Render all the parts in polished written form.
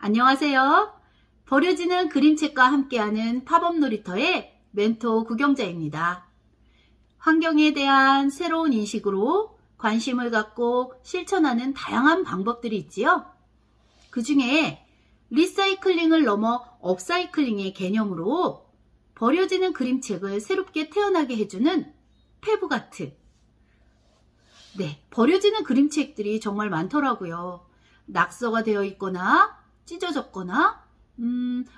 안녕하세요. 버려지는 그림책과 함께하는 팝업 놀이터의 멘토 구경자입니다. 환경에 대한 새로운 인식으로 관심을 갖고 실천하는 다양한 방법들이 있지요. 그 중에 리사이클링을 넘어 업사이클링의 개념으로 버려지는 그림책을 새롭게 태어나게 해주는 페브가트. 네, 버려지는 그림책들이 정말 많더라고요. 낙서가 되어 있거나 찢어졌거나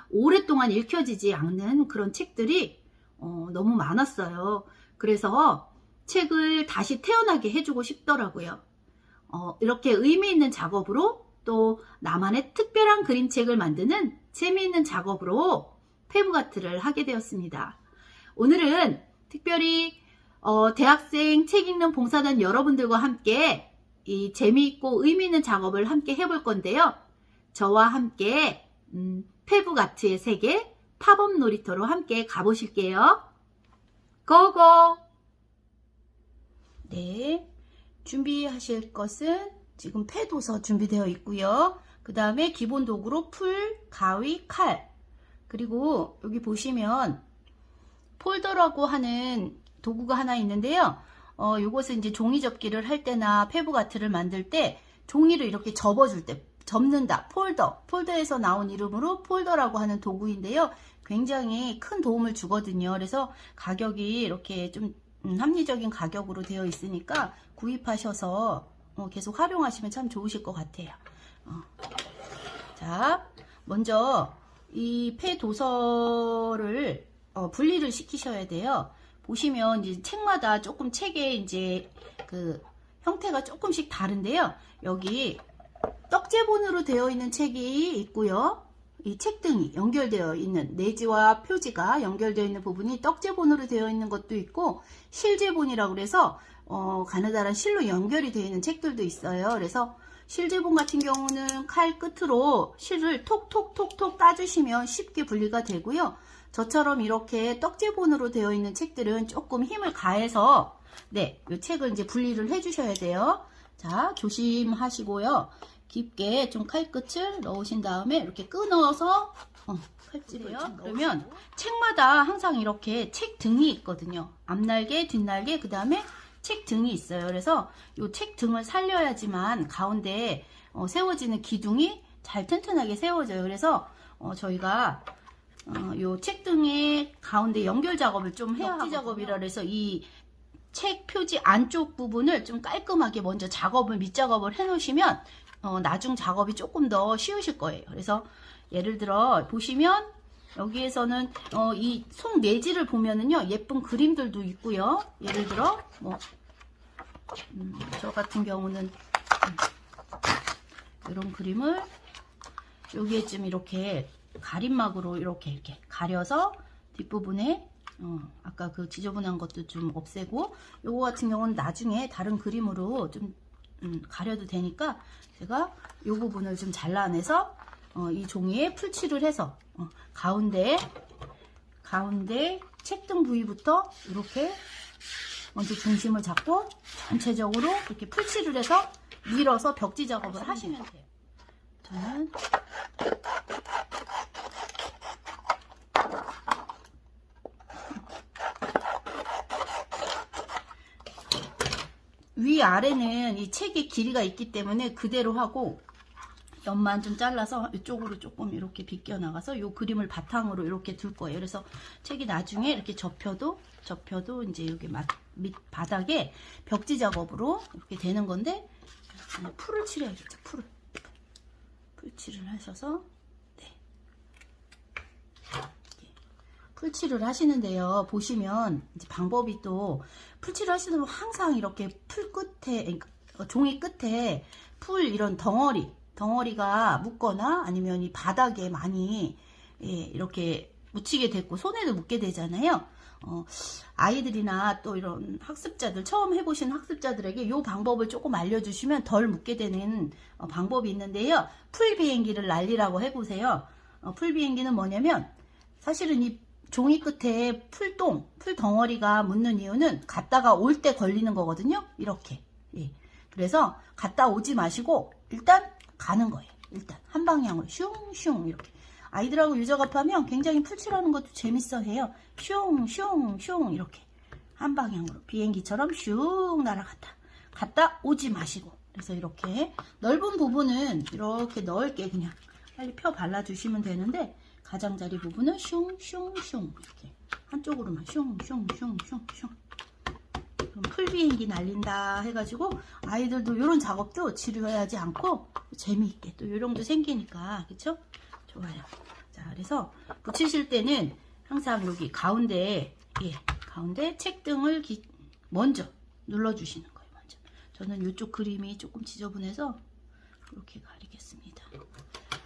오랫동안 읽혀지지 않는 그런 책들이 너무 많았어요. 그래서 책을 다시 태어나게 해주고 싶더라고요. 이렇게 의미 있는 작업으로 또 나만의 특별한 그림책을 만드는 재미있는 작업으로 페브가트를 하게 되었습니다. 오늘은 특별히 대학생 책 읽는 봉사단 여러분들과 함께 이 재미있고 의미 있는 작업을 함께 해볼 건데요. 저와 함께 페브가트의 세계 팝업 놀이터로 함께 가보실게요. 고고! 네, 준비하실 것은 지금 폐도서 준비되어 있고요. 그 다음에 기본 도구로 풀, 가위, 칼, 그리고 여기 보시면 폴더라고 하는 도구가 하나 있는데요. 요것은 이제 종이 접기를 할 때나 페브가트를 만들 때 종이를 이렇게 접어줄 때 접는다. 폴더에서 나온 이름으로 폴더라고 하는 도구인데요. 굉장히 큰 도움을 주거든요. 그래서 가격이 이렇게 좀 합리적인 가격으로 되어 있으니까 구입하셔서 계속 활용하시면 참 좋으실 것 같아요. 자, 먼저 이 폐도서를 분리를 시키셔야 돼요. 보시면 이제 책마다 조금 책의 이제 그 형태가 조금씩 다른데요. 여기 떡제본으로 되어 있는 책이 있고요. 이 책등이 연결되어 있는 내지와 표지가 연결되어 있는 부분이 떡제본으로 되어 있는 것도 있고 실제본이라고 그래서 가느다란 실로 연결이 되어 있는 책들도 있어요. 그래서 실제본 같은 경우는 칼 끝으로 실을 톡톡톡톡 따주시면 쉽게 분리가 되고요. 저처럼 이렇게 떡제본으로 되어 있는 책들은 조금 힘을 가해서 네, 이 책을 이제 분리를 해 주셔야 돼요. 자, 조심하시고요. 깊게 좀 칼끝을 넣으신 다음에 이렇게 끊어서 칼집을요. 그러면 책마다 항상 이렇게 책 등이 있거든요. 앞날개, 뒷날개, 그 다음에 책 등이 있어요. 그래서 이 책 등을 살려야지만 가운데 세워지는 기둥이 잘 튼튼하게 세워져요. 그래서 저희가 요 책 등의 가운데 연결 작업을 좀 해야 하거든요. 작업이라 그래서 이 책 표지 안쪽 부분을 좀 깔끔하게 먼저 밑작업을 해 놓으시면 나중 작업이 조금 더 쉬우실 거예요. 그래서 예를 들어 보시면 여기에서는 이 속 내지를 보면은요 예쁜 그림들도 있고요. 예를 들어 뭐 저 같은 경우는 이런 그림을 여기에 좀 이렇게 가림막으로 이렇게 가려서 뒷부분에 아까 그 지저분한 것도 좀 없애고 요거 같은 경우는 나중에 다른 그림으로 좀 가려도 되니까 제가 요 부분을 좀 잘라내서 이 종이에 풀칠을 해서 가운데 책등 부위부터 이렇게 먼저 중심을 잡고 전체적으로 이렇게 풀칠을 해서 밀어서 벽지 작업을 하시면 돼요. 저는 위아래는 이 책의 길이가 있기 때문에 그대로 하고 옆만 좀 잘라서 이쪽으로 조금 이렇게 비껴 나가서 이 그림을 바탕으로 이렇게 둘 거예요. 그래서 책이 나중에 이렇게 접혀도 이제 여기 밑 바닥에 벽지 작업으로 이렇게 되는 건데 풀을 칠해야겠죠. 풀칠을 하셔서 네. 풀칠을 하시는데요. 보시면 이제 방법이 또 풀칠을 하시는 분 항상 이렇게 풀 끝에 종이 끝에 풀 이런 덩어리가 묻거나 아니면 이 바닥에 많이 이렇게 묻히게 됐고 손에도 묻게 되잖아요. 아이들이나 또 이런 학습자들 처음 해보신 학습자들에게 이 방법을 조금 알려주시면 덜 묻게 되는 방법이 있는데요. 풀 비행기를 날리라고 해보세요. 풀 비행기는 뭐냐면 사실은 이 종이 끝에 풀 덩어리가 묻는 이유는 갔다가 올 때 걸리는 거거든요. 이렇게. 그래서 갔다 오지 마시고 일단 가는 거예요. 일단 한 방향으로 슝슝 이렇게. 아이들하고 유작업하면 굉장히 풀칠하는 것도 재밌어 해요. 슝슝슝 이렇게 한 방향으로 비행기처럼 슝 날아갔다 갔다 오지 마시고. 그래서 이렇게 넓은 부분은 이렇게 넓게 그냥 빨리 펴 발라주시면 되는데, 가장자리 부분은 슝슝슝 이렇게 한쪽으로만 슝슝슝슝슝. 그럼 풀비행기 날린다 해가지고 아이들도 이런 작업도 지루하지 않고 재미있게 또 요령도 생기니까, 그쵸? 좋아요. 자, 그래서 붙이실 때는 항상 여기 가운데, 가운데 책등을 먼저 눌러주시는 거예요. 먼저. 저는 이쪽 그림이 조금 지저분해서 이렇게 가리겠습니다.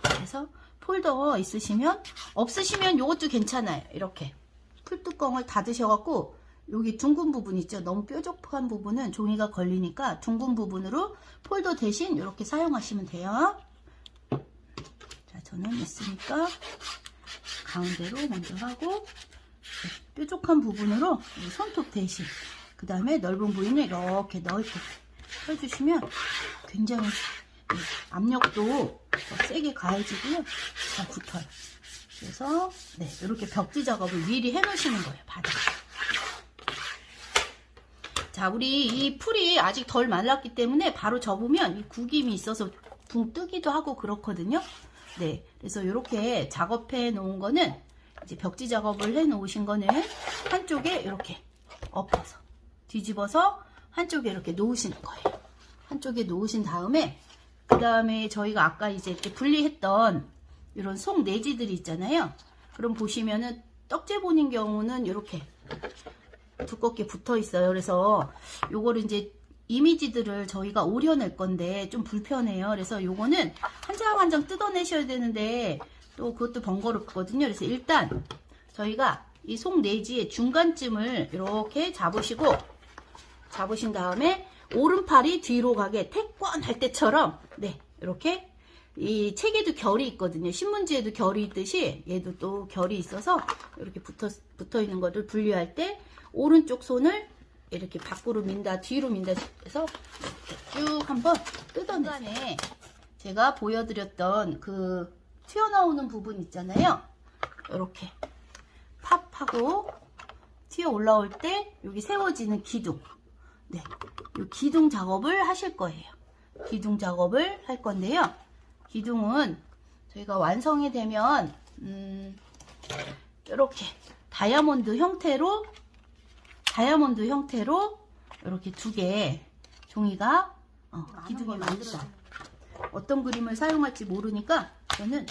그래서 폴더 있으시면, 없으시면 이것도 괜찮아요. 이렇게 풀뚜껑을 닫으셔갖고 여기 둥근 부분 있죠? 너무 뾰족한 부분은 종이가 걸리니까 둥근 부분으로 폴더 대신 이렇게 사용하시면 돼요. 자, 저는 있으니까 가운데로 먼저 하고, 뾰족한 부분으로 손톱 대신, 그 다음에 넓은 부위는 이렇게 넓게 펴주시면 굉장히 압력도 더 세게 가해지고요. 잘 붙어요. 그래서 이렇게 벽지 작업을 미리 해 놓으시는 거예요. 바닥에. 자, 우리 이 풀이 아직 덜 말랐기 때문에 바로 접으면 이 구김이 있어서 붕 뜨기도 하고 그렇거든요. 네, 그래서 이렇게 작업해 놓은 거는, 이제 벽지 작업을 해 놓으신 거는 한쪽에 이렇게 엎어서 뒤집어서 한쪽에 이렇게 놓으시는 거예요. 한쪽에 놓으신 다음에, 그 다음에 저희가 아까 이제 이렇게 분리했던 이런 속 내지들이 있잖아요. 그럼 보시면은 떡제본인 경우는 이렇게 두껍게 붙어 있어요. 그래서 요거를 이제 이미지들을 저희가 오려낼 건데 좀 불편해요. 그래서 요거는 한 장 한 장 뜯어내셔야 되는데 또 그것도 번거롭거든요. 그래서 일단 저희가 이 속 내지의 중간쯤을 이렇게 잡으신 다음에 오른팔이 뒤로 가게 태권 할 때처럼, 이렇게, 이 책에도 결이 있거든요. 신문지에도 결이 있듯이 얘도 또 결이 있어서 이렇게 붙어 있는 것을 분리할 때 오른쪽 손을 이렇게 밖으로 민다, 뒤로 민다 해서 쭉 한번 뜯어내세요. 제가 보여드렸던 그 튀어나오는 부분 있잖아요. 이렇게 팝하고 튀어 올라올 때 여기 세워지는 기둥, 이 기둥 작업을 하실 거예요. 기둥 작업을 할 건데요. 기둥은 저희가 완성이 되면 이렇게 다이아몬드 형태로 이렇게 두 개 종이가 기둥이 만들어요. 어떤 그림을 사용할지 모르니까 저는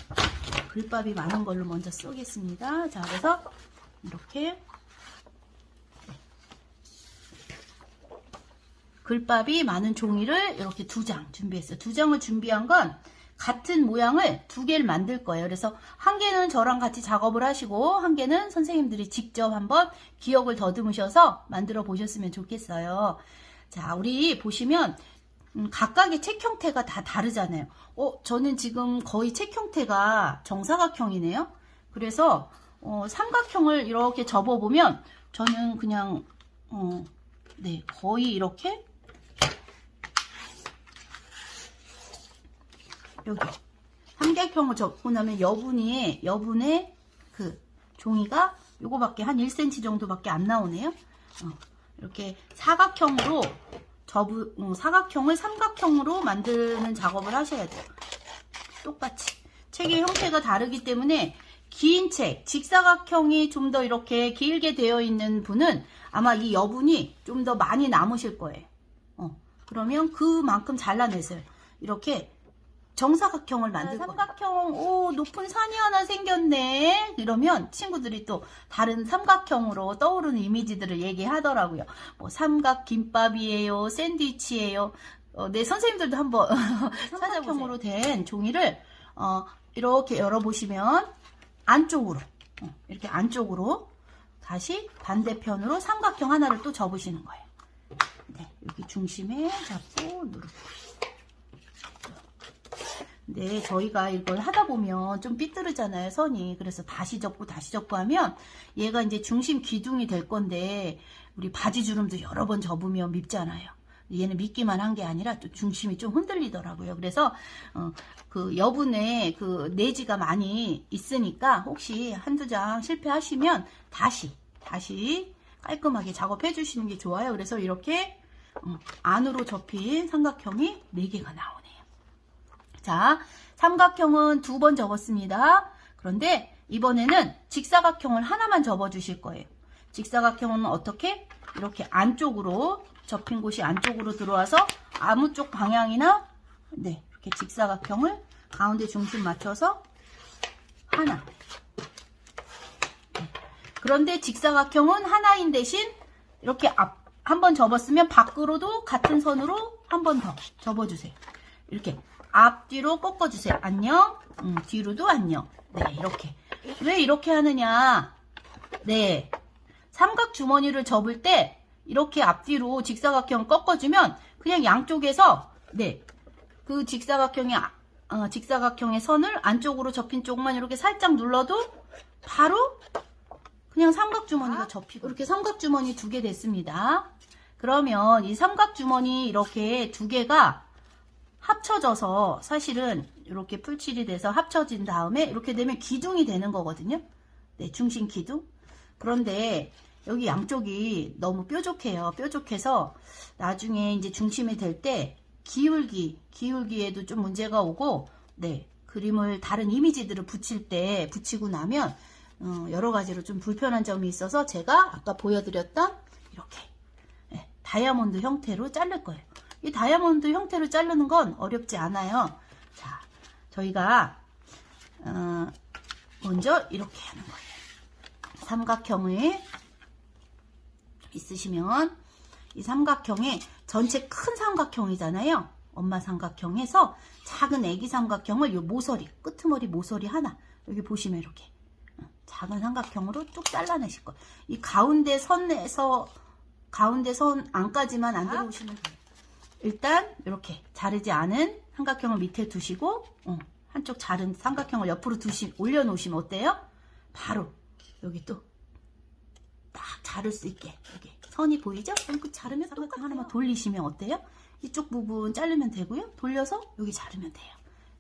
글밥이 많은 걸로 먼저 쏘겠습니다. 자, 그래서 이렇게 글밥이 많은 종이를 이렇게 2장 준비했어요. 2장을 준비한 건 같은 모양을 2개를 만들 거예요. 그래서 한 개는 저랑 같이 작업을 하시고 한 개는 선생님들이 직접 한번 기억을 더듬으셔서 만들어 보셨으면 좋겠어요. 자, 우리 보시면 각각의 책 형태가 다 다르잖아요. 저는 지금 거의 책 형태가 정사각형이네요. 그래서 삼각형을 이렇게 접어보면 저는 그냥 거의 이렇게 여기 삼각형을 접고 나면 여분의 그 종이가 요거밖에 한 1cm 정도밖에 안 나오네요. 이렇게 사각형으로 사각형을 삼각형으로 만드는 작업을 하셔야 돼요. 똑같이 책의 형태가 다르기 때문에 긴 책, 직사각형이 좀 더 이렇게 길게 되어 있는 분은 아마 이 여분이 좀 더 많이 남으실 거예요. 그러면 그만큼 잘라내세요. 이렇게 정사각형을 만들 거예요. 삼각형, 높은 산이 하나 생겼네. 이러면 친구들이 또 다른 삼각형으로 떠오르는 이미지들을 얘기하더라고요. 뭐 삼각김밥이에요, 샌드위치예요. 네, 선생님들도 한번 삼각형으로 된 종이를 이렇게 열어보시면 안쪽으로 이렇게 안쪽으로 다시 반대편으로 삼각형 하나를 또 접으시는 거예요. 여기 중심에 잡고 누르고. 네, 저희가 이걸 하다 보면 좀 삐뚤어잖아요, 선이. 그래서 다시 접고 하면 얘가 이제 중심 기둥이 될 건데 우리 바지 주름도 여러 번 접으면 밉잖아요. 얘는 믿기만 한 게 아니라 또 중심이 좀 흔들리더라고요. 그래서 그 여분의 그 내지가 많이 있으니까 혹시 한두 장 실패하시면 다시 깔끔하게 작업해 주시는 게 좋아요. 그래서 이렇게 안으로 접힌 삼각형이 4개가 나오네요. 자, 삼각형은 2번 접었습니다. 그런데 이번에는 직사각형을 하나만 접어 주실 거예요. 직사각형은 어떻게? 이렇게 안쪽으로 접힌 곳이 안쪽으로 들어와서 아무 쪽 방향이나 네, 이렇게 직사각형을 가운데 중심 맞춰서 하나. 그런데 직사각형은 하나인 대신 이렇게 한 번 접었으면 밖으로도 같은 선으로 한 번 더 접어주세요. 이렇게 앞뒤로 꺾어주세요. 안녕. 뒤로도 안녕. 네, 이렇게. 왜 이렇게 하느냐? 네, 삼각 주머니를 접을 때 이렇게 앞뒤로 직사각형 꺾어주면 그냥 양쪽에서 네, 그 직사각형의 선을 안쪽으로 접힌 쪽만 이렇게 살짝 눌러도 바로 그냥 삼각주머니가 접히고 이렇게 삼각주머니 2개 됐습니다. 그러면 이 삼각주머니 이렇게 2개가 합쳐져서 사실은 이렇게 풀칠이 돼서 합쳐진 다음에 이렇게 되면 기둥이 되는 거거든요. 네, 중심 기둥. 그런데 여기 양쪽이 너무 뾰족해요. 뾰족해서 나중에 이제 중심이 될 때 기울기에도 좀 문제가 오고, 네, 그림을 다른 이미지들을 붙이고 나면 여러 가지로 좀 불편한 점이 있어서 제가 아까 보여드렸던 이렇게 다이아몬드 형태로 자를 거예요. 이 다이아몬드 형태로 자르는 건 어렵지 않아요. 자, 저희가 먼저 이렇게 하는 거예요. 삼각형을 있으시면 이 삼각형에 전체 큰 삼각형이잖아요. 엄마 삼각형에서 작은 애기 삼각형을 이 모서리, 끄트머리 모서리 하나 여기 보시면 이렇게 작은 삼각형으로 쭉 잘라내실 거예요. 이 가운데 선에서 가운데 선 안까지만 안 들어오시면 돼요. 일단 이렇게 자르지 않은 삼각형을 밑에 두시고 한쪽 자른 삼각형을 옆으로 올려놓으시면 어때요? 바로 여기 또 딱 자를 수 있게 여기 선이 보이죠? 그럼 그 자르면 삼각형 하나만 돌리시면 어때요? 이쪽 부분 자르면 되고요. 돌려서 여기 자르면 돼요.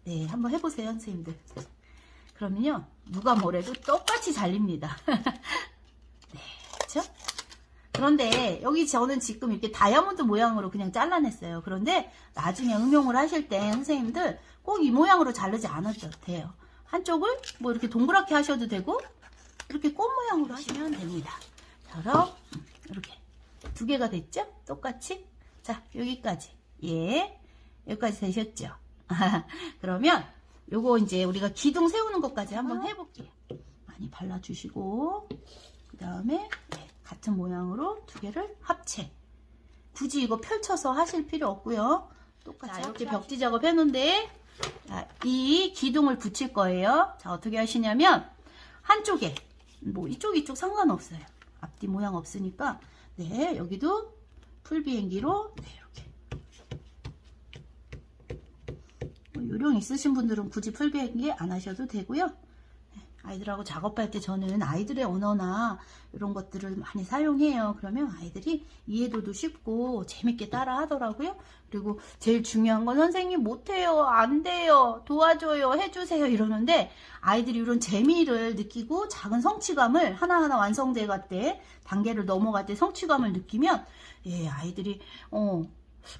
네, 한번 해보세요, 선생님들. 그러면요, 누가 뭐래도 똑같이 잘립니다. 네, 그렇죠? 그런데 여기 저는 지금 이렇게 다이아몬드 모양으로 그냥 잘라냈어요. 그런데 나중에 응용을 하실 때 선생님들 꼭 이 모양으로 자르지 않아도 돼요. 한쪽을 뭐 이렇게 동그랗게 하셔도 되고 이렇게 꽃 모양으로 하시면 됩니다. 그럼 이렇게 2개가 됐죠? 똑같이. 자, 여기까지. 예, 여기까지 되셨죠? 그러면 요거 이제 우리가 기둥 세우는 것까지 한번 해볼게요. 많이 발라주시고 그 다음에 같은 모양으로 2개를 합체. 굳이 이거 펼쳐서 하실 필요 없고요. 똑같이 이렇게 벽지 작업 해놓은데 이 기둥을 붙일 거예요. 자, 어떻게 하시냐면 한쪽에 뭐 이쪽 상관없어요. 앞뒤 모양 없으니까 네, 여기도 풀비행기로 네, 이렇게 요령 있으신 분들은 굳이 풀비행기 안 하셔도 되고요. 아이들하고 작업할 때 저는 아이들의 언어나 이런 것들을 많이 사용해요. 그러면 아이들이 이해도도 쉽고 재밌게 따라 하더라고요. 그리고 제일 중요한 건 선생님 못해요, 안 돼요, 도와줘요, 해주세요 이러는데 아이들이 이런 재미를 느끼고 작은 성취감을 하나하나 완성돼 갈 때 단계를 넘어갈 때 성취감을 느끼면 아이들이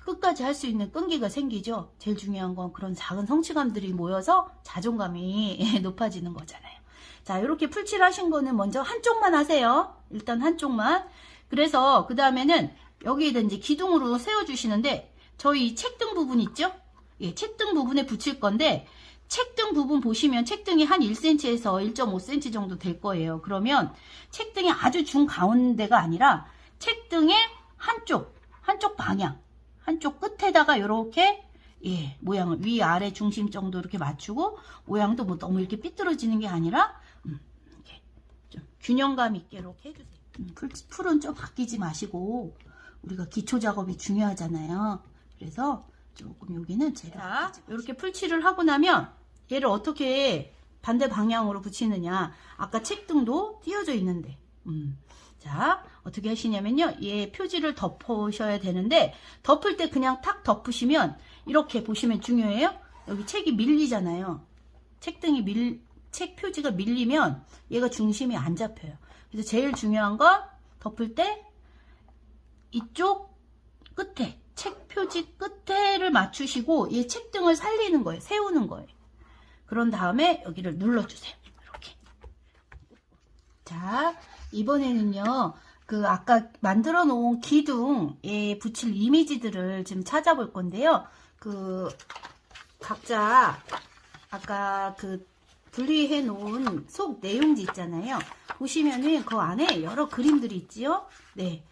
끝까지 할 수 있는 끈기가 생기죠. 제일 중요한 건 그런 작은 성취감들이 모여서 자존감이 높아지는 거잖아요. 자, 이렇게 풀칠 하신 거는 먼저 한쪽만 하세요. 일단 한쪽만. 그래서 그 다음에는 여기에다 이제 기둥으로 세워주시는데 저희 책등 부분 있죠? 예, 책등 부분에 붙일 건데 책등 부분 보시면 책등이 한 1cm에서 1.5cm 정도 될 거예요. 그러면 책등이 아주 중가운데가 아니라 책등의 한쪽 방향, 한쪽 끝에다가 이렇게 모양을 위아래 중심 정도 이렇게 맞추고 모양도 뭐 너무 이렇게 삐뚤어지는 게 아니라 이렇게 좀 균형감 있게 이렇게 해주세요. 풀은 좀 아끼지 마시고 우리가 기초 작업이 중요하잖아요. 그래서 조금 여기는 제가 이렇게 풀칠을 하고 나면 얘를 어떻게 반대 방향으로 붙이느냐. 아까 책등도 띄어져 있는데 자, 어떻게 하시냐면요. 얘 표지를 덮으셔야 되는데 덮을 때 그냥 탁 덮으시면 이렇게 보시면 중요해요. 여기 책이 밀리잖아요. 책 표지가 밀리면 얘가 중심이 안 잡혀요. 그래서 제일 중요한 건 덮을 때 이쪽 끝에 책 표지 끝에를 맞추시고 얘 책등을 살리는 거예요. 세우는 거예요. 그런 다음에 여기를 눌러주세요. 이렇게. 자, 이번에는요. 그 아까 만들어 놓은 기둥에 붙일 이미지들을 지금 찾아볼 건데요. 그 각자 아까 그 분리해 놓은 속 내용지 있잖아요. 보시면은 그 안에 여러 그림들이 있지요. 네.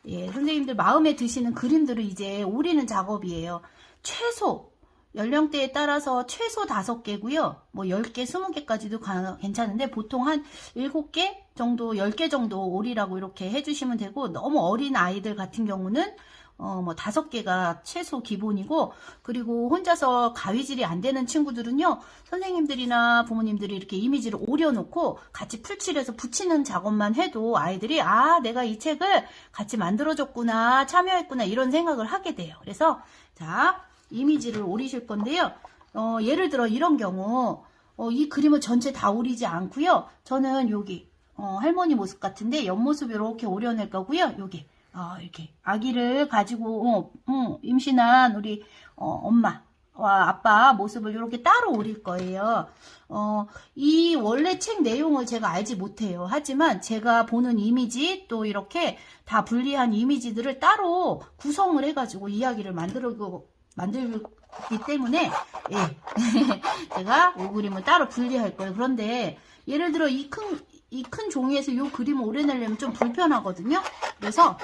예, 선생님들 마음에 드시는 그림들을 이제 오리는 작업이에요. 최소 연령대에 따라서 최소 5개고요. 뭐 10개, 20개까지도 괜찮은데 보통 한 7개 정도, 10개 정도 오리라고 이렇게 해주시면 되고, 너무 어린 아이들 같은 경우는 뭐 5개가 최소 기본이고, 그리고 혼자서 가위질이 안 되는 친구들은요, 선생님들이나 부모님들이 이렇게 이미지를 오려놓고 같이 풀칠해서 붙이는 작업만 해도 아이들이 아, 내가 이 책을 같이 만들어줬구나, 참여했구나, 이런 생각을 하게 돼요. 그래서 자, 이미지를 오리실 건데요. 예를 들어 이런 경우 이 그림을 전체 다 오리지 않고요. 저는 여기 할머니 모습 같은데 옆모습 이렇게 오려낼 거고요. 여기 이렇게 아기를 가지고 임신한 우리 엄마와 아빠 모습을 이렇게 따로 오릴 거예요. 이 원래 책 내용을 제가 알지 못해요. 하지만 제가 보는 이미지 또 이렇게 다 분리한 이미지들을 따로 구성을 해가지고 이야기를 만들기 때문에 예. 제가 이 그림을 따로 분리할 거예요. 그런데 예를 들어 이 큰 종이에서 이 그림을 오려내려면 좀 불편하거든요. 그래서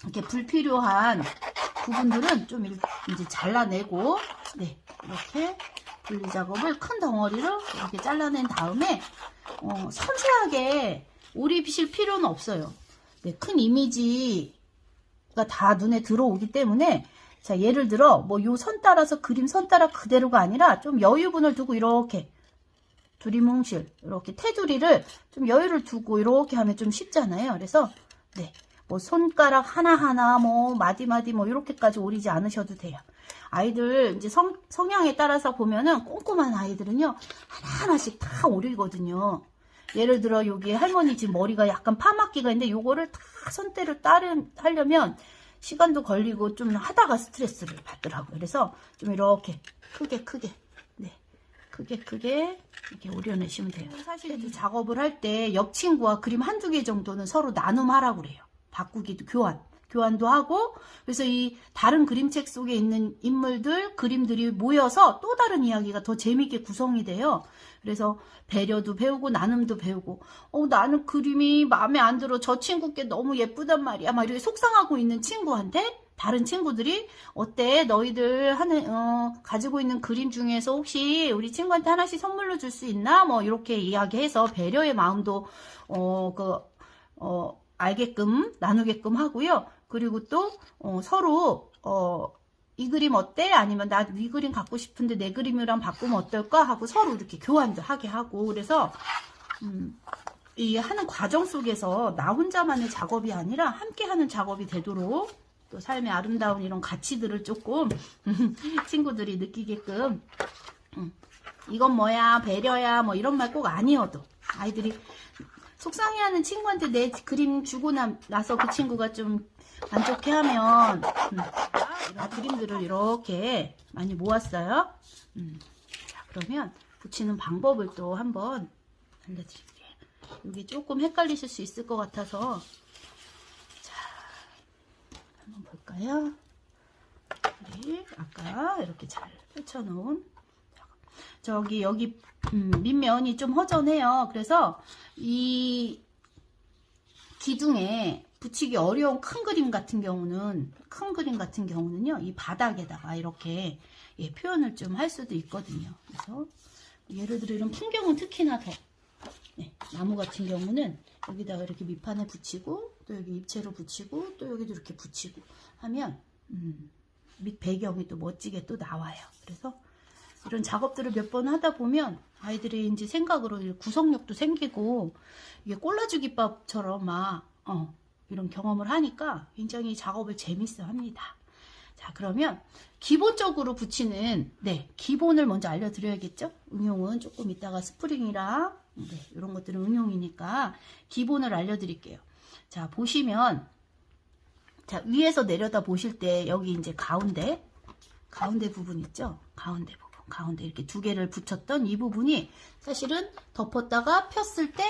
이렇게 불필요한 부분들은 좀 이제 잘라내고 네, 이렇게 분리 작업을 큰 덩어리로 이렇게 잘라낸 다음에 섬세하게 오리실 필요는 없어요. 네, 큰 이미지가 다 눈에 들어오기 때문에 자, 예를 들어 뭐 요 선 따라서 그림 선 따라 그대로가 아니라 좀 여유분을 두고 이렇게 두리뭉실 이렇게 테두리를 좀 여유를 두고 이렇게 하면 좀 쉽잖아요. 그래서 네, 뭐 손가락 하나하나 뭐 마디마디 뭐 이렇게까지 오리지 않으셔도 돼요. 아이들 이제 성향에 따라서 보면은 꼼꼼한 아이들은요 하나하나씩 다 오리거든요. 예를 들어 여기 할머니 지금 머리가 약간 파마기가 있는데 요거를 다 손대로 하려면 시간도 걸리고 좀 하다가 스트레스를 받더라고요. 그래서 좀 이렇게 크게 네, 크게 이렇게 오려내시면 돼요. 사실 이 작업을 할 때 옆 친구와 그림 한두 개 정도는 서로 나눔하라고 그래요. 바꾸기도 교환도 하고, 그래서 이 다른 그림책 속에 있는 인물들, 그림들이 모여서 또 다른 이야기가 더 재밌게 구성이 돼요. 그래서 배려도 배우고 나눔도 배우고, 나는 그림이 마음에 안 들어. 저 친구께 너무 예쁘단 말이야. 막 이렇게 속상하고 있는 친구한테 다른 친구들이 어때? 너희들 가지고 있는 그림 중에서 혹시 우리 친구한테 하나씩 선물로 줄 수 있나? 뭐 이렇게 이야기해서 배려의 마음도 알게끔 나누게끔 하고요. 그리고 또 서로 이 그림 어때? 아니면 나 이 그림 갖고 싶은데 내 그림이랑 바꾸면 어떨까? 하고 서로 이렇게 교환도 하게 하고, 그래서 이 하는 과정 속에서 나 혼자만의 작업이 아니라 함께 하는 작업이 되도록 또 삶의 아름다운 이런 가치들을 조금 친구들이 느끼게끔 이건 뭐야, 배려야, 뭐 이런 말 꼭 아니어도 아이들이 속상해하는 친구한테 내 그림 주고 나서 그 친구가 좀 만족해하면 이런 그림들을 이렇게 많이 모았어요. 자, 그러면 붙이는 방법을 또 한번 알려드릴게요. 이게 조금 헷갈리실 수 있을 것 같아서 자, 한번 볼까요? 우리 아까 이렇게 잘 펼쳐놓은 저기 여기 밑면이 좀 허전해요. 그래서 이 기둥에 붙이기 어려운 큰 그림 같은 경우는요, 이 바닥에다가 이렇게 표현을 좀 할 수도 있거든요. 그래서 예를 들어 이런 풍경은 특히나 더 네, 나무 같은 경우는 여기다가 이렇게 밑판에 붙이고 또 여기 입체로 붙이고 또 여기도 이렇게 붙이고 하면 밑 배경이 또 멋지게 또 나와요. 그래서 이런 작업들을 몇 번 하다 보면 아이들의 이제 생각으로 구성력도 생기고 이게 꼴라주기밥처럼 막 이런 경험을 하니까 굉장히 작업을 재밌어 합니다. 자, 그러면 기본적으로 붙이는 기본을 먼저 알려드려야겠죠? 응용은 조금 이따가 스프링이랑 이런 것들은 응용이니까 기본을 알려드릴게요. 자, 보시면 자, 위에서 내려다 보실 때 여기 이제 가운데 부분 있죠? 가운데 이렇게 두 개를 붙였던 이 부분이 사실은 덮었다가 폈을 때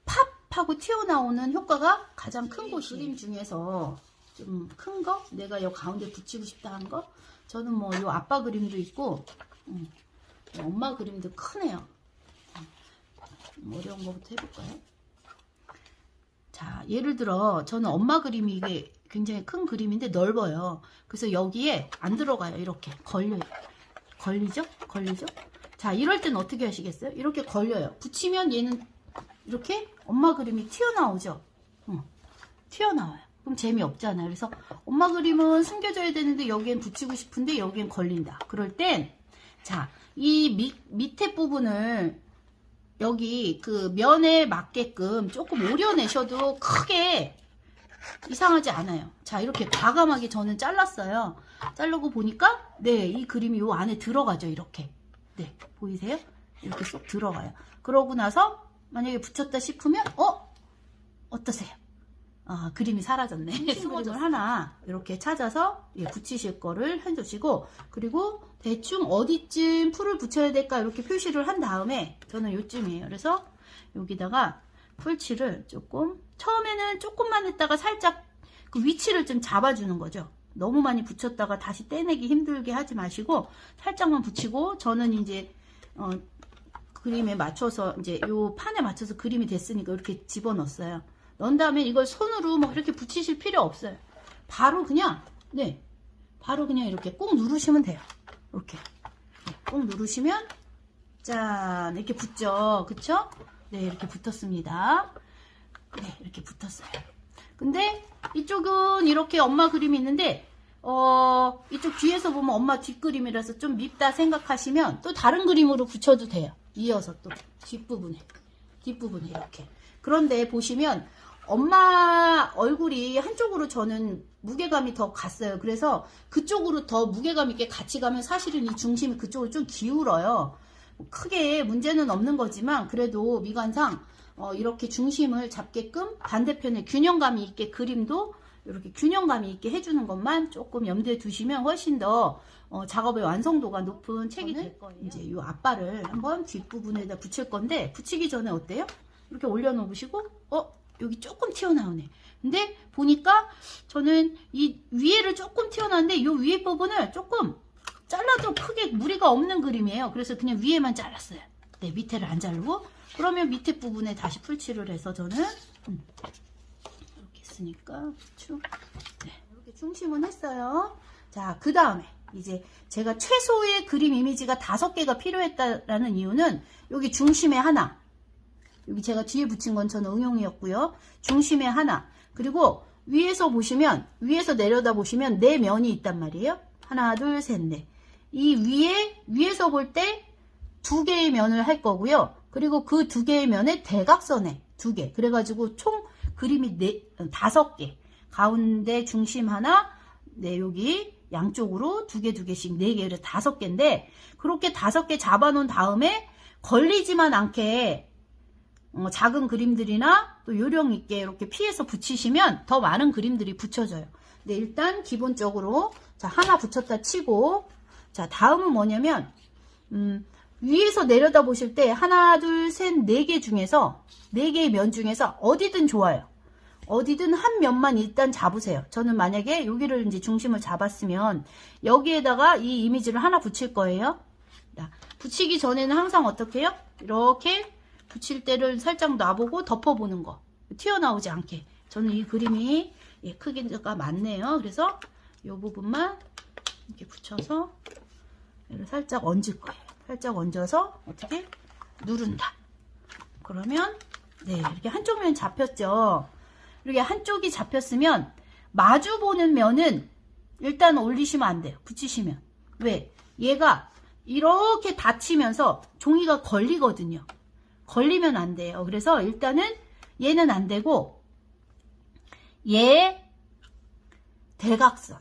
팝! 하고 튀어나오는 효과가 가장 큰 곳이에요. 그림 중에서 좀 큰 거? 내가 이 가운데 붙이고 싶다 한 거? 저는 뭐 이 아빠 그림도 있고 엄마 그림도 크네요. 어려운 거부터 해볼까요? 자, 예를 들어 저는 엄마 그림이 이게 굉장히 큰 그림인데 넓어요. 그래서 여기에 안 들어가요. 이렇게 걸려요. 걸리죠? 자, 이럴 땐 어떻게 하시겠어요? 이렇게 걸려요. 붙이면 얘는 이렇게 엄마 그림이 튀어나오죠? 튀어나와요. 그럼 재미없잖아요. 그래서 엄마 그림은 숨겨져야 되는데 여기엔 붙이고 싶은데 여기엔 걸린다. 그럴 땐 자, 이 밑에 부분을 여기 그 면에 맞게끔 조금 오려내셔도 크게 이상하지 않아요. 자, 이렇게 과감하게 저는 잘랐어요. 자르고 보니까 이 그림이 요 안에 들어가죠. 이렇게. 보이세요? 이렇게 쏙 들어가요. 그러고 나서 만약에 붙였다 싶으면 어떠세요? 그림이 사라졌네. 그림을 하나 이렇게 찾아서 붙이실 거를 해주시고, 그리고 대충 어디쯤 풀을 붙여야 될까 이렇게 표시를 한 다음에 저는 요쯤이에요. 그래서 여기다가 풀칠을 조금 처음에는 조금만 했다가 살짝 그 위치를 좀 잡아주는 거죠. 너무 많이 붙였다가 다시 떼내기 힘들게 하지 마시고 살짝만 붙이고, 저는 이제 그림에 맞춰서 이제 요 판에 맞춰서 그림이 됐으니까 이렇게 집어넣었어요. 넣은 다음에 이걸 손으로 막 이렇게 붙이실 필요 없어요. 바로 그냥 이렇게 꾹 누르시면 돼요. 이렇게 꾹 누르시면 짠, 이렇게 붙죠. 그쵸? 이렇게 붙었습니다. 이렇게 붙었어요. 근데 이쪽은 이렇게 엄마 그림이 있는데 이쪽 뒤에서 보면 엄마 뒷그림이라서 좀 밉다 생각하시면 또 다른 그림으로 붙여도 돼요. 이어서 또 뒷부분에 이렇게. 그런데 보시면 엄마 얼굴이 한쪽으로 저는 무게감이 더 갔어요. 그래서 그쪽으로 더 무게감 있게 같이 가면 사실은 이 중심이 그쪽으로 좀 기울어요. 크게 문제는 없는 거지만 그래도 미관상 이렇게 중심을 잡게끔 반대편에 균형감이 있게 그림도 이렇게 균형감이 있게 해주는 것만 조금 염두에 두시면 훨씬 더 작업의 완성도가 높은 책이 될 거예요. 이제 이 앞발을 한번 뒷부분에다 붙일 건데, 붙이기 전에 어때요? 이렇게 올려놓으시고 여기 조금 튀어나오네. 근데 보니까 저는 이 위에를 조금 튀어나왔는데 이 위에 부분을 조금 잘라도 크게 무리가 없는 그림이에요. 그래서 그냥 위에만 잘랐어요. 밑에를 안 자르고. 그러면 밑에 부분에 다시 풀칠을 해서 저는 이렇게 했으니까 이렇게 중심은 했어요. 자, 그 다음에 이제 제가 최소의 그림 이미지가 5개가 필요했다라는 이유는 여기 중심에 하나, 여기 제가 뒤에 붙인 건 저는 응용이었고요. 중심에 하나, 그리고 위에서 내려다 보시면 4면이 있단 말이에요. 하나, 둘, 셋, 넷. 이 위에서 볼 때 2개의 면을 할 거고요. 그리고 그 2개의 면에 대각선에 2개. 그래가지고 총 그림이 5개. 가운데 중심 하나, 여기 양쪽으로 2개씩 4개를 5개인데, 그렇게 5개 잡아놓은 다음에 걸리지만 않게 작은 그림들이나 또 요령 있게 이렇게 피해서 붙이시면 더 많은 그림들이 붙여져요. 일단 기본적으로 자, 하나 붙였다 치고, 자, 다음은 뭐냐면 위에서 내려다 보실 때 하나, 둘, 셋, 4개 중에서 4개의 면 중에서 어디든 좋아요. 어디든 한 면만 일단 잡으세요. 저는 만약에 여기를 이제 중심을 잡았으면 여기에다가 이 이미지를 하나 붙일 거예요. 자, 붙이기 전에는 항상 어떻게 해요? 이렇게 붙일 때를 살짝 놔보고 덮어보는 거. 튀어나오지 않게. 저는 이 그림이 크기가 많네요. 그래서 이 부분만 이렇게 붙여서 살짝 얹을 거예요. 살짝 얹어서 어떻게 누른다. 그러면 이렇게 한쪽 면 잡혔죠. 이렇게 한쪽이 잡혔으면 마주보는 면은 일단 올리시면 안 돼요. 붙이시면. 왜? 얘가 이렇게 닫히면서 종이가 걸리거든요. 걸리면 안 돼요. 그래서 일단은 얘는 안 되고 얘 대각선.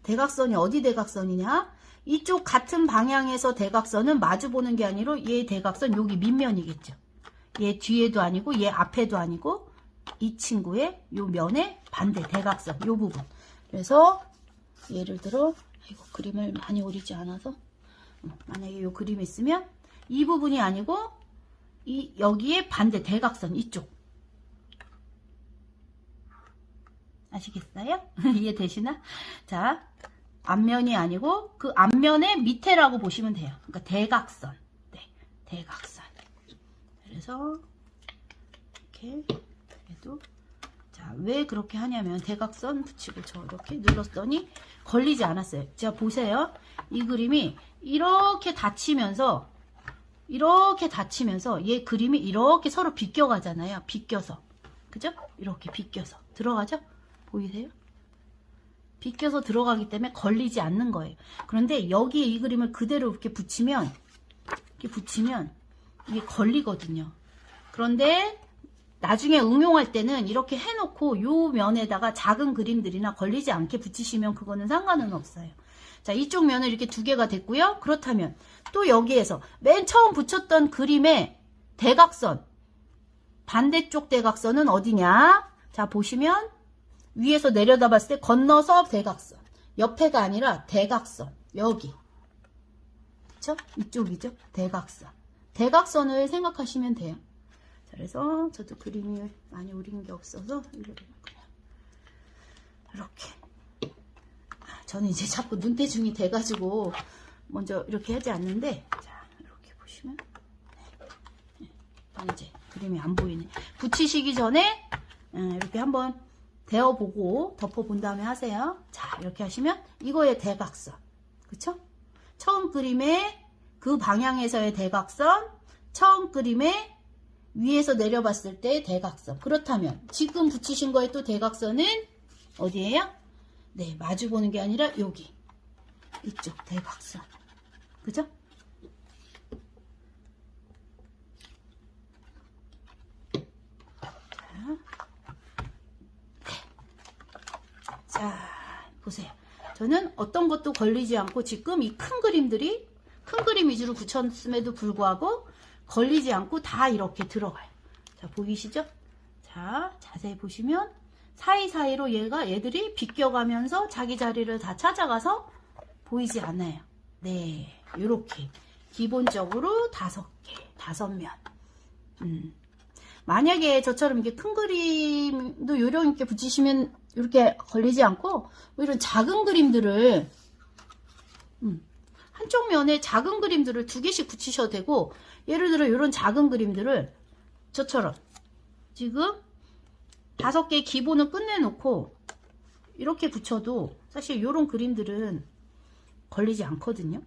대각선이 어디 대각선이냐? 이쪽 같은 방향에서 대각선은 마주보는 게 아니라 얘 대각선 여기 밑면이겠죠. 얘 뒤에도 아니고 얘 앞에도 아니고 이 친구의 요 면의 반대 대각선 요 부분. 그래서 예를 들어 이거 그림을 많이 오리지 않아서 만약에 요 그림이 있으면 이 부분이 아니고 이 여기에 반대 대각선 이쪽. 아시겠어요? 이해되시나? 자, 앞면이 아니고 그 앞면의 밑에라고 보시면 돼요. 그러니까 대각선. 네, 대각선. 그래서 이렇게 해도 자, 왜 그렇게 하냐면 대각선 붙이고 저 이렇게 눌렀더니 걸리지 않았어요. 자, 보세요. 이 그림이 이렇게 닫히면서 얘 그림이 이렇게 서로 비껴 가잖아요. 비껴서. 그죠? 이렇게 비껴서 들어가죠? 보이세요? 비껴서 들어가기 때문에 걸리지 않는 거예요. 그런데 여기에 이 그림을 그대로 이렇게 붙이면 이게 걸리거든요. 그런데 나중에 응용할 때는 이렇게 해놓고 요 면에다가 작은 그림들이나 걸리지 않게 붙이시면 그거는 상관은 없어요. 자, 이쪽 면은 이렇게 두 개가 됐고요. 그렇다면 또 여기에서 맨 처음 붙였던 그림의 대각선, 반대쪽 대각선은 어디냐? 자, 보시면 위에서 내려다 봤을 때 건너서 대각선, 옆에가 아니라 대각선, 여기. 그쵸? 이쪽이죠? 대각선. 대각선을 생각하시면 돼요. 자, 그래서 저도 그림이 많이 오린 게 없어서 이렇게. 저는 이제 자꾸 눈대중이 돼가지고 먼저 이렇게 하지 않는데, 자, 이렇게 보시면 이제 그림이 안 보이네. 붙이시기 전에 이렇게 한번 대어보고 덮어본 다음에 하세요. 자, 이렇게 하시면 이거의 대각선, 그쵸? 처음 그림의 그 방향에서의 대각선, 처음 그림의 위에서 내려봤을 때 대각선. 그렇다면 지금 붙이신 거에 또 대각선은 어디예요? 네, 마주 보는 게 아니라 여기 이쪽 대각선, 그죠? 자, 보세요. 저는 어떤 것도 걸리지 않고 지금 이 큰 그림들이 큰 그림 위주로 붙였음에도 불구하고 걸리지 않고 다 이렇게 들어가요. 자, 보이시죠? 자, 자세히 보시면 사이사이로 얘들이 비껴가면서 자기 자리를 다 찾아가서 보이지 않아요. 네, 요렇게 기본적으로 5개, 5면. 만약에 저처럼 이렇게 큰 그림도 요령 있게 붙이시면 이렇게 걸리지 않고 이런 작은 그림들을 한쪽 면에 작은 그림들을 2개씩 붙이셔도 되고, 예를 들어 이런 작은 그림들을 저처럼 지금 5개의 기본을 끝내놓고 이렇게 붙여도 사실 이런 그림들은 걸리지 않거든요.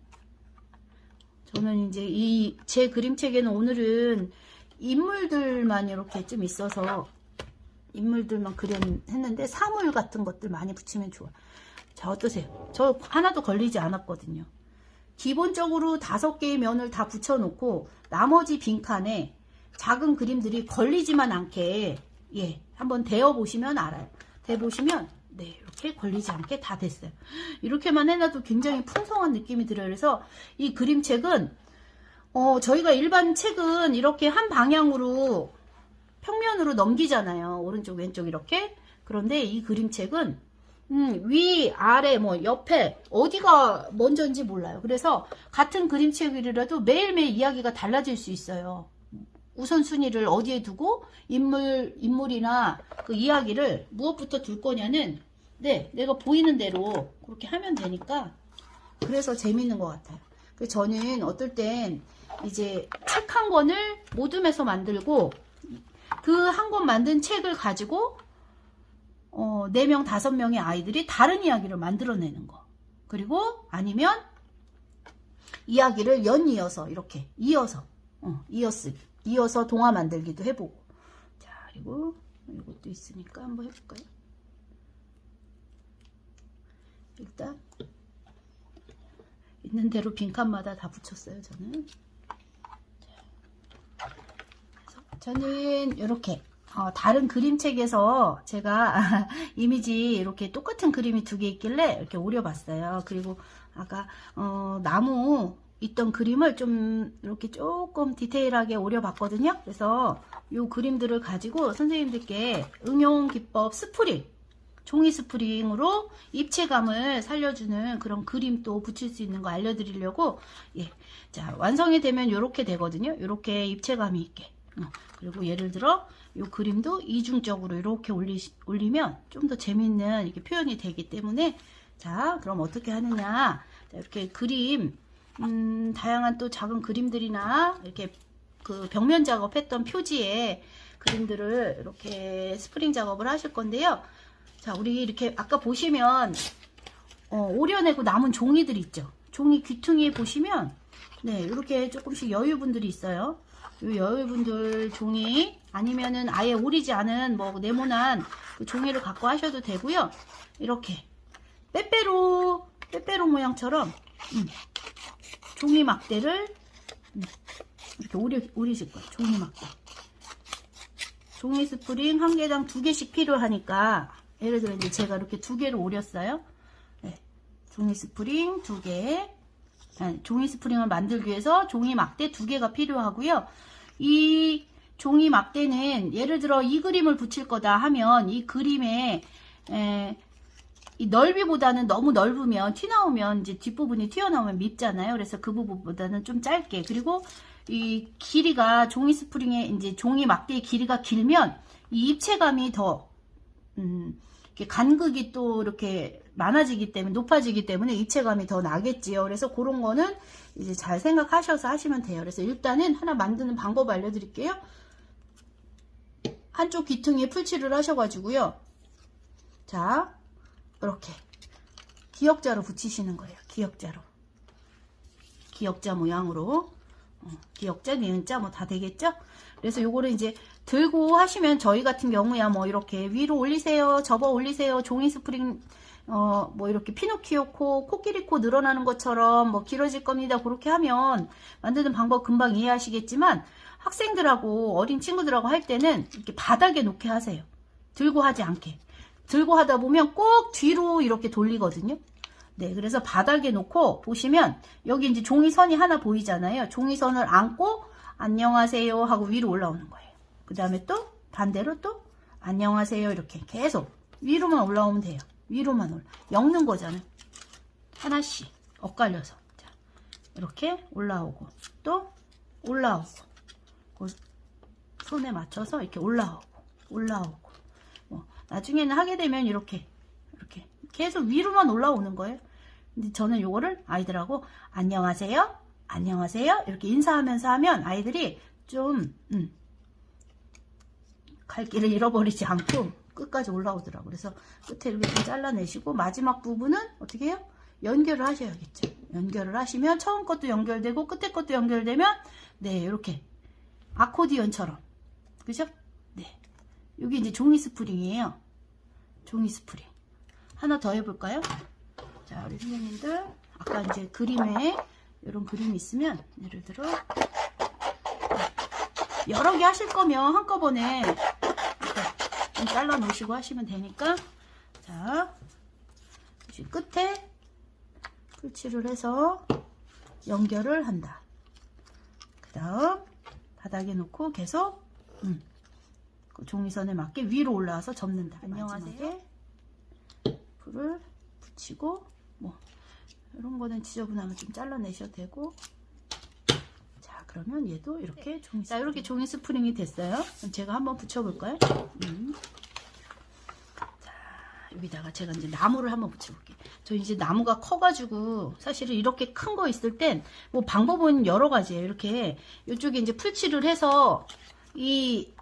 저는 이제 제 그림책에는 오늘은 인물들만 이렇게 좀 있어서 인물들만 그렸는데 사물 같은 것들 많이 붙이면 좋아. 자, 어떠세요? 저 하나도 걸리지 않았거든요. 기본적으로 5개의 면을 다 붙여놓고 나머지 빈칸에 작은 그림들이 걸리지만 않게 한번 대어보시면 알아요. 대보시면 네, 이렇게 걸리지 않게 다 됐어요. 이렇게만 해놔도 굉장히 풍성한 느낌이 들어요. 그래서 이 그림책은 저희가 일반 책은 이렇게 한 방향으로 평면으로 넘기잖아요. 오른쪽 왼쪽 이렇게. 그런데 이 그림책은 위, 아래, 뭐 옆에 어디가 먼저인지 몰라요. 그래서 같은 그림책이라도 매일매일 이야기가 달라질 수 있어요. 우선순위를 어디에 두고 인물이나 그 이야기를 무엇부터 둘 거냐는 내가 보이는 대로 그렇게 하면 되니까 그래서 재밌는 것 같아요. 그래서 저는 어떨 땐 이제 책 한 권을 모둠에서 만들고 그 한 권 만든 책을 가지고 4명, 5명의 아이들이 다른 이야기를 만들어내는 거. 그리고 아니면 이야기를 연이어서 이렇게 이어서 동화 만들기도 해보고. 자, 그리고 이것도 있으니까 한번 해볼까요? 일단 있는 대로 빈칸마다 다 붙였어요, 저는. 그래서 저는 이렇게 다른 그림책에서 제가 이미지 이렇게 똑같은 그림이 두 개 있길래 이렇게 오려봤어요. 그리고 아까 나무 있던 그림을 좀 이렇게 조금 디테일하게 오려봤거든요. 그래서 이 그림들을 가지고 선생님들께 응용 기법 스프링, 종이 스프링으로 입체감을 살려주는 그런 그림 또 붙일 수 있는 거 알려드리려고, 예. 자, 완성이 되면 이렇게 되거든요. 이렇게 입체감이 있게. 그리고 예를 들어 이 그림도 이중적으로 이렇게 올리면 좀 더 재밌는 이렇게 표현이 되기 때문에, 자, 그럼 어떻게 하느냐. 자, 이렇게 그림, 다양한 또 작은 그림들이나 이렇게 그 벽면 작업했던 표지에 그림들을 이렇게 스프링 작업을 하실 건데요. 자, 우리 이렇게 아까 보시면 오려내고 남은 종이들 있죠. 종이 귀퉁이에 보시면 네, 이렇게 조금씩 여유분들이 있어요. 이 여유분들 종이 아니면은 아예 오리지 않은 뭐 네모난 그 종이를 갖고 하셔도 되고요. 이렇게 빼빼로 모양처럼 종이 막대를 이렇게 오리실 거예요. 종이 막대. 종이 스프링 한 개당 2개씩 필요하니까, 예를 들어 이제 제가 이렇게 2개를 오렸어요. 네. 종이 스프링 2개. 종이 스프링을 만들기 위해서 종이 막대 2개가 필요하고요. 이 종이 막대는 예를 들어 이 그림을 붙일 거다 하면 이 그림에 이 넓이보다는 너무 넓으면 튀나오면 이제 뒷부분이 튀어나오면 밉잖아요. 그래서 그 부분보다는 좀 짧게, 그리고 이 길이가 종이 스프링의 이제 종이 막대의 길이가 길면 이 입체감이 더 이렇게 간극이 또 이렇게 많아지기 때문에, 높아지기 때문에 입체감이 더 나겠지요. 그래서 그런 거는 이제 잘 생각하셔서 하시면 돼요. 그래서 일단은 하나 만드는 방법 알려드릴게요. 한쪽 귀퉁이에 풀칠을 하셔가지고요. 자, 이렇게 기역자로 붙이시는 거예요. 기역자 모양으로. 기역자, 니은자 뭐 다 되겠죠? 그래서 요거를 이제 들고 하시면, 저희 같은 경우야 뭐 이렇게 위로 올리세요, 접어 올리세요, 종이 스프링 뭐 이렇게 피노키오 코끼리 코 늘어나는 것처럼 뭐 길어질 겁니다. 그렇게 하면 만드는 방법 금방 이해하시겠지만, 학생들하고 어린 친구들하고 할 때는 이렇게 바닥에 놓게 하세요. 들고 하지 않게. 들고 하다 보면 꼭 뒤로 이렇게 돌리거든요. 네, 그래서 바닥에 놓고 보시면 여기 이제 종이선이 하나 보이잖아요. 종이선을 안고 안녕하세요 하고 위로 올라오는 거예요. 그 다음에 또 반대로 또 안녕하세요 이렇게 계속 위로만 올라오면 돼요. 위로만 엮는 거잖아요. 하나씩 엇갈려서. 자, 이렇게 올라오고 또 올라오고, 그 손에 맞춰서 이렇게 올라오고 뭐 나중에는 하게 되면 이렇게 계속 위로만 올라오는 거예요. 근데 저는 요거를 아이들하고 안녕하세요 이렇게 인사하면서 하면 아이들이 좀 갈 길을 잃어버리지 않고 끝까지 올라오더라고요. 그래서 끝에 이렇게 좀 잘라내시고, 마지막 부분은 어떻게 해요? 연결을 하셔야겠죠. 연결을 하시면 처음 것도 연결되고 끝에 것도 연결되면, 네, 이렇게 아코디언처럼, 그죠? 네, 여기 이제 종이 스프링이에요. 종이 스프링 하나 더 해볼까요? 자, 우리 선생님들 아까 이제 그림에 이런 그림이 있으면, 예를 들어 여러 개 하실 거면 한꺼번에 이렇게 좀 잘라 놓으시고 하시면 되니까, 자, 끝에 풀칠을 해서 연결을 한다. 그 다음 바닥에 놓고 계속 그 종이선에 맞게 위로 올라와서 접는다. 안녕하세요. 불을 붙이고, 뭐 이런 거는 지저분하면 좀 잘라내셔도 되고. 자, 그러면 얘도 이렇게 자, 이렇게 종이 스프링이 됐어요. 그럼 제가 한번 붙여볼까요? 자, 여기다가 제가 이제 나무를 한번 붙여볼게요. 저 이제 나무가 커가지고 사실은 이렇게 큰 거 있을 땐 뭐 방법은 여러 가지예요. 이렇게 이쪽에 이제 풀칠을 해서 이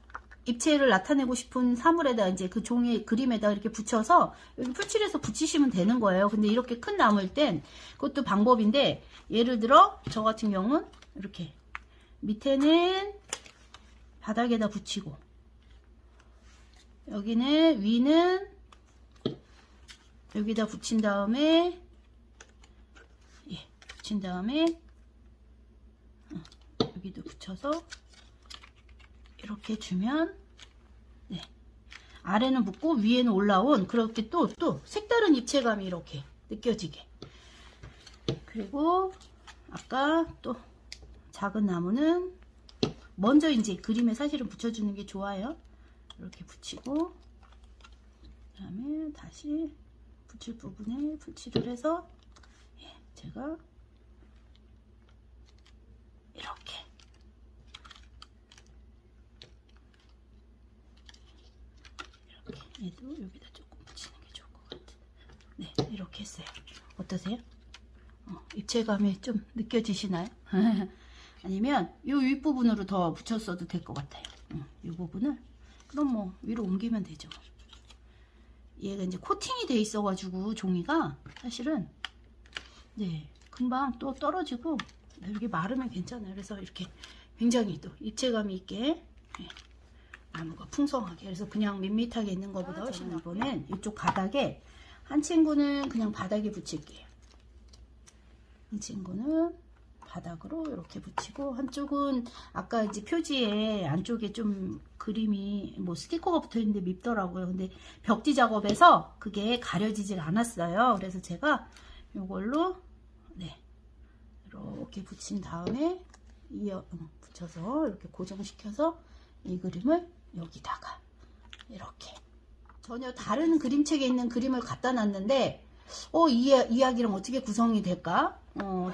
입체를 나타내고 싶은 사물에다 이제 그 종이 그림에다 이렇게 붙여서 여기 풀칠해서 붙이시면 되는 거예요. 근데 이렇게 큰 나무일 땐 그것도 방법인데, 예를 들어 저 같은 경우는 이렇게 밑에는 바닥에다 붙이고, 여기는 위는 여기다 붙인 다음에, 예, 붙인 다음에 여기도 붙여서 이렇게 주면 네. 아래는 붙고 위에는 올라온 그렇게 또 색다른 입체감이 이렇게 느껴지게. 그리고 아까 또 작은 나무는 먼저 이제 그림에 사실은 붙여주는 게 좋아요. 이렇게 붙이고 그 다음에 다시 붙일 부분에 붙이를 해서 제가 이렇게 얘도 여기다 조금 붙이는 게 좋을 것 같아요. 네, 이렇게 했어요. 어떠세요? 입체감이 좀 느껴지시나요? 아니면 이 윗부분으로 더 붙였어도 될 것 같아요. 이 부분을 그럼 뭐 위로 옮기면 되죠. 얘가 이제 코팅이 돼 있어 가지고 종이가 사실은 네 금방 또 떨어지고 이렇게 마르면 괜찮아요. 그래서 이렇게 굉장히 또 입체감이 있게 나무가 풍성하게, 그래서 그냥 밋밋하게 있는 것보다 훨씬 이번엔 이쪽 바닥에 한 친구는 그냥 바닥에 붙일게요. 이 친구는 바닥으로 이렇게 붙이고, 한쪽은 아까 이제 표지에 안쪽에 좀 그림이 뭐 스티커가 붙어 있는데 밉더라고요. 근데 벽지 작업에서 그게 가려지질 않았어요. 그래서 제가 이걸로 네 이렇게 붙인 다음에 붙여서 이렇게 고정시켜서 이 그림을 여기다가 이렇게 전혀 다른 그림책에 있는 그림을 갖다 놨는데 이 이야기랑 어떻게 구성이 될까?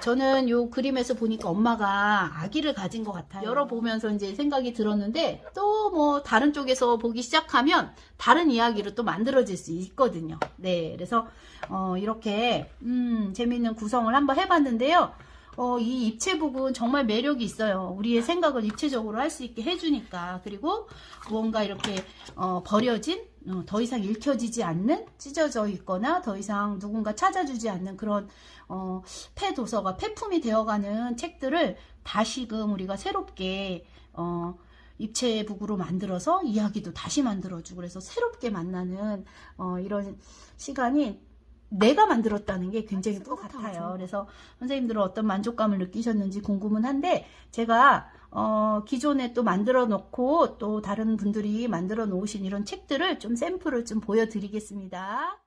저는 요 그림에서 보니까 엄마가 아기를 가진 것 같아요. 열어보면서 이제 생각이 들었는데 또 뭐 다른 쪽에서 보기 시작하면 다른 이야기로 또 만들어질 수 있거든요. 네, 그래서 이렇게 재미있는 구성을 한번 해봤는데요. 이 입체북은 정말 매력이 있어요. 우리의 생각을 입체적으로 할 수 있게 해주니까. 그리고 무언가 이렇게 버려진 더 이상 읽혀지지 않는, 찢어져 있거나 더 이상 누군가 찾아주지 않는 그런 폐도서가 폐품이 되어가는 책들을 다시금 우리가 새롭게 입체북으로 만들어서 이야기도 다시 만들어주고, 그래서 새롭게 만나는 이런 시간이 내가 만들었다는 게 굉장히 뿌듯해요. 그래서 선생님들은 어떤 만족감을 느끼셨는지 궁금은 한데, 제가 기존에 또 만들어 놓고 또 다른 분들이 만들어 놓으신 이런 책들을 좀 샘플을 좀 보여드리겠습니다.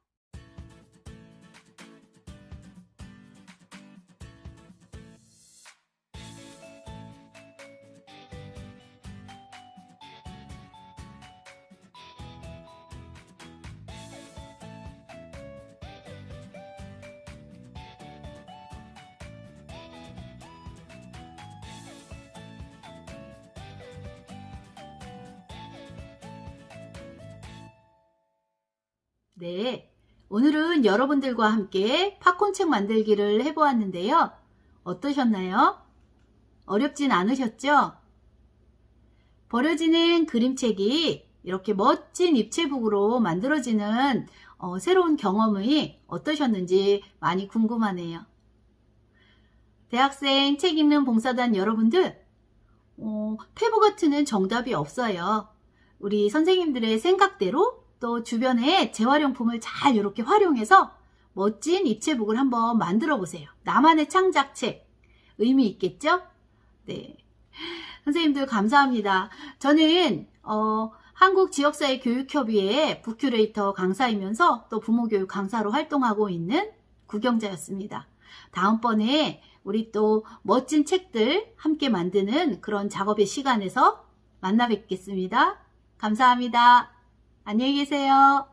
네, 오늘은 여러분들과 함께 팝콘책 만들기를 해보았는데요. 어떠셨나요? 어렵진 않으셨죠? 버려지는 그림책이 이렇게 멋진 입체북으로 만들어지는 새로운 경험이 어떠셨는지 많이 궁금하네요. 대학생 책 읽는 봉사단 여러분들, 페브거트는 정답이 없어요. 우리 선생님들의 생각대로 또 주변에 재활용품을 잘 이렇게 활용해서 멋진 입체북을 한번 만들어 보세요. 나만의 창작책 의미 있겠죠? 네, 선생님들 감사합니다. 저는 한국지역사회교육협의회 북큐레이터 강사이면서 또 부모교육 강사로 활동하고 있는 구경자였습니다. 다음번에 우리 또 멋진 책들 함께 만드는 그런 작업의 시간에서 만나 뵙겠습니다. 감사합니다. 안녕히 계세요.